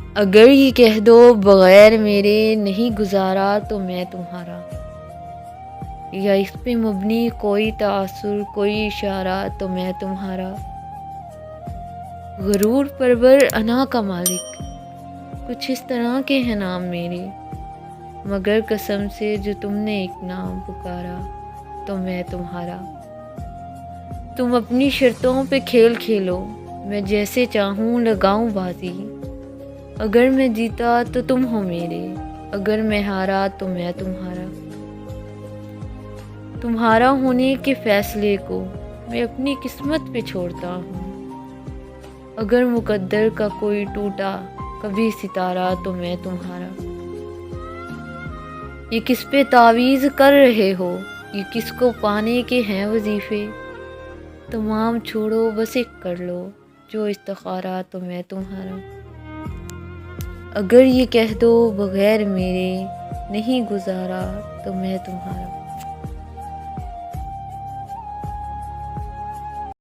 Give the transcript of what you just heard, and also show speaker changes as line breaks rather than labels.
अगर ये कह दो बगैर मेरे नहीं गुजारा तो मैं तुम्हारा, या इस पे मबनी कोई तासुर कोई इशारा तो मैं तुम्हारा। गरूर परवर अना का मालिक, कुछ इस तरह के हैं नाम मेरे, मगर कसम से जो तुमने एक नाम पुकारा तो मैं तुम्हारा। तुम अपनी शर्तों पे खेल खेलो, मैं जैसे चाहूँ लगाऊं बाजी। अगर मैं जीता तो तुम हो मेरे, अगर मैं हारा तो मैं तुम्हारा। तुम्हारा होने के फैसले को मैं अपनी किस्मत पे छोड़ता हूँ। अगर मुकद्दर का कोई टूटा कभी सितारा तो मैं तुम्हारा। ये किस पे तावीज़ कर रहे हो, ये किसको पाने के हैं वजीफे। तमाम छोड़ो बस एक कर लो, जो इस्तिखारा तो मैं तुम्हारा। अगर ये कह दो बगैर मेरे नहीं गुजारा तो मैं तुम्हारा।